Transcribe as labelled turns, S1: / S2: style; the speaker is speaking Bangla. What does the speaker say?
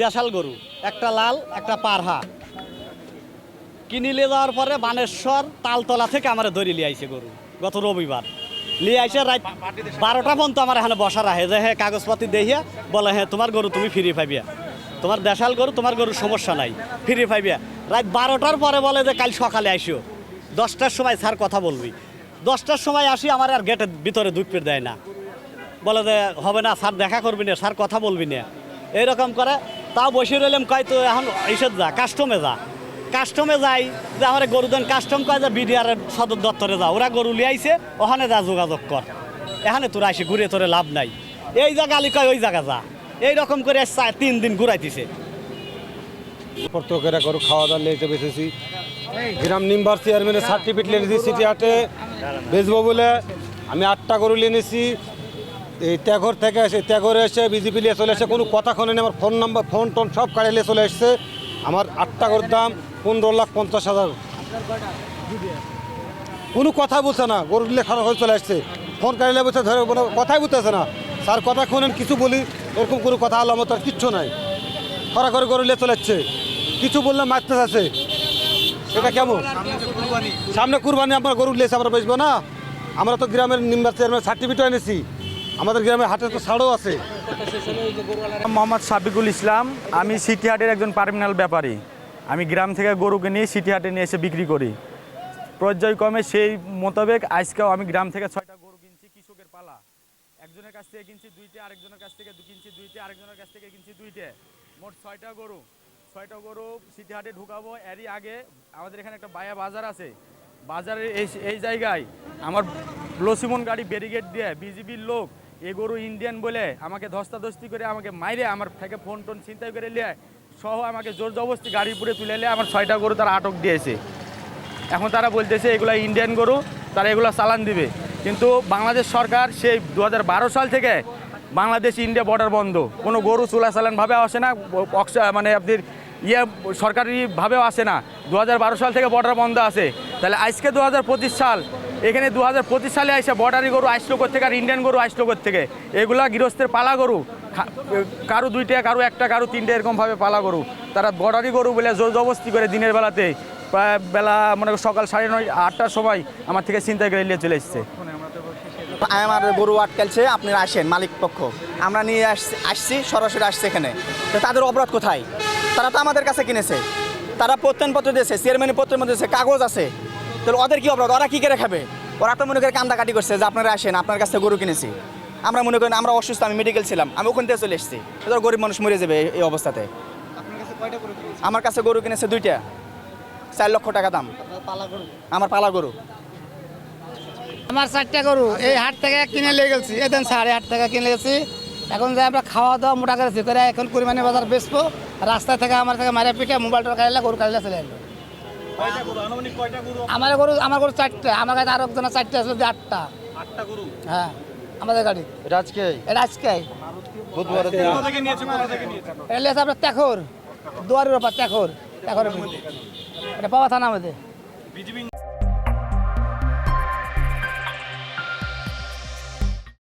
S1: দেশাল গরু, একটা লাল একটা পারহা কিনে নিয়ে যাওয়ার পরে বানেশ্বর তালতলা থেকে আমার ধরে নিয়ে আইছে গরু গত রবিবার। নিয়ে আইসে রাত 12টা পর্যন্ত আমার এখানে বসা রাখে যে হ্যাঁ কাগজপাতি দেখিয়া বলে হ্যাঁ তোমার গরু তুমি ফিরে পাইবিয়া, তোমার দেশাল গরু তোমার গরুর সমস্যা নাই, ফিরে পাইবিয়া। রাত 12টার পরে বলে যে কাল সকালে আইসো, 10টার সময় স্যার কথা বলবি। 10টার সময় আসি আমার আর গেটের ভিতরে ঢুকতে দেয় না, বলে যে হবে না স্যার দেখা করবি না, স্যার কথা বলবি না, এইরকম করে। তাও বসে রইলাম, কয় তো এখন এইসব যা কাস্টমে যা, কাস্টমে যাই যে আমার গরু দেন কাস্টম কয় যে বিডিআরের সদর দপ্তরে যা, ওরা গরু লিয়ে আইছে ওখানে যা যোগাযোগ কর, এখানে তোরা আইসে ঘুরে তোরে লাভ নাই, এই জায়গা আলি কয় ওই জায়গা যা, এইরকম করে 3 দিন ঘুরাইতেছে।
S2: পত্রকেরা গরু খাওয়া দাওয়া লেটে বেঁচেছি, গ্রাম নিম্বার চেয়ারম্যানের সার্টিফিকেট নিয়েছি সিটি হাটে বেচবো বলে। আমি 8টা গরু নিয়েছি এই ত্যাগর থেকে, এসে ত্যাগরে এসে বিজেপি নিয়ে চলে এসে কোনো কথা শোনেনি, আমার ফোন নাম্বার ফোন টোন সব কাড়ে নিয়ে চলে এসছে। আমার 8টা গরুর দাম 15,50,000, কোনো কথা বলছে না, গরু নিয়ে খারাপ হয়ে চলে আসছে, ফোন কাড়িলে বলছে ধরে কথাই বলতেছে না, স্যার কথা শোনেন কিছু বলি, এরকম কোনো কথা আলামত আর কিচ্ছু নাই, খরা করে গরু নিয়ে চলে যাচ্ছে, কিছু বললে মারতে আছে। এটা কেমন সামনে কুরবানি আমরা গরু নিয়েছি, আমরা বেচবো না? আমরা তো গ্রামের নিম্বার চেয়ারম্যান সার্টিফিকেট এনেছি, আমাদের গ্রামের হাটে তো ছাড়ও আছে।
S3: মোহাম্মদ সাবিকুল ইসলাম, আমি সিটি হাটের একজন টার্মিনাল ব্যাপারী। আমি গ্রাম থেকে গরু কিনে সিটি হাটে নিয়ে এসে বিক্রি করি পর্যায়ক্রমে। সেই মোতাবেক আজকেও আমি গ্রাম থেকে 6টা গরু কিনছি, কৃষকের পালা। একজনের কাছ থেকে কিনছি 2টে, আরেকজনের কাছ থেকে কিনছি 2টে, আরেকজনের কাছ থেকে কিনছি 2টে, মোট 6টা গরু। 6টা গরু সিটি হাটে ঢুকাবো। এরই আগে আমাদের এখানে একটা বায়া বাজার আছে, বাজারের এই জায়গায় আমার লসিমন গাড়ি ব্যারিকেড দিয়ে বিজিবির লোক এই গরু ইন্ডিয়ান বলে আমাকে ধস্তাধস্তি করে আমাকে মাইরে আমার থেকে ফোন টোন ছিনতাই করে নিয়ে সহ আমাকে জোর জবরদস্তি গাড়ির উপরে তুলে নিয়ে আমার 6টা গরু তারা আটক দিয়েছে। এখন তারা বলতেছে এগুলো ইন্ডিয়ান গরু, তারা এগুলো চালান দিবে। কিন্তু বাংলাদেশ সরকার সেই 2012 সাল থেকে বাংলাদেশ ইন্ডিয়া বর্ডার বন্ধ, কোনো গরু চোলাচালানভাবে আসে না, মানে আপনার সরকারিভাবেও আসে না। 2012 সাল থেকে বর্ডার বন্ধ আছে। তাহলে আজকে 2025 সাল, এখানে 2025 সালে আসে বর্ডারি গরু আসলো থেকে আর ইন্ডিয়ান গরু আসলো থেকে। এগুলা গৃহস্থের পালা গরু, কারো 2টে, কারো 1টা, কারো 3টে এরকমভাবে পালা গরু। তারা বর্ডারি গরু বলে জোর জবস্তি করে দিনের বেলাতে প্রায় বেলা মনে সকাল 9:30 8টার সময় আমার থেকে ছিনতাই করে নিয়ে চলে এসছে।
S4: আমার গরু আটকালছে, আপনারা আসেন মালিক পক্ষ, আমরা নিয়ে আসছি সরাসরি আসছে এখানে। তো তাদের অপরাধ কোথায়? তারা তো আমাদের কাছে কিনেছে, তারা প্রত্যয়নপত্র দিয়েছে, চেয়ারম্যানের পত্রের মধ্যে দিয়েছে, কাগজ আছে। তাহলে ওদের কি অপরাধ? ওরা কী করে খাবে? ওরা তো মনে করে কান্দাকাটি করছে যে আপনারা আসেন, আপনার কাছ থেকে গরু কিনেছি। আমরা মনে করেন আমরা অসুস্থ, আমি মেডিকেল ছিলাম, আমি ওখান থেকে চলে এসেছি। এবার গরিব মানুষ মরে যাবে এই অবস্থাতে। আমার কাছে গরু কিনেছে 2টা, 4 লক্ষ টাকা দাম। আমার পালা গরু।
S5: আমার 4টা গরু এই হাট থেকে কিনে নিয়ে গেছি, এদিন 8.5 টাকা কিনে গেছি। এখন যে আমরা খাওয়া দাওয়া মোটা করেছি করে এখন কুরবানি বাজার বেচবো। রাস্তা থেকে আমার থেকে মারে পিঠে মোবাইলটা কাটলে গরু কাটলে চলে এলো। আমার গরু 4টা, আমার কাছে আরো একজনের 4টা আসলে 8টা।
S2: গরু?
S5: হ্যাঁ, আমাদের গাড়ি।
S2: এটা আজকে
S5: এটা নিয়েছে আপনার তেখর, দুয়ারের ওপর তেখর, এটা পাওয়া থানা আমাদের।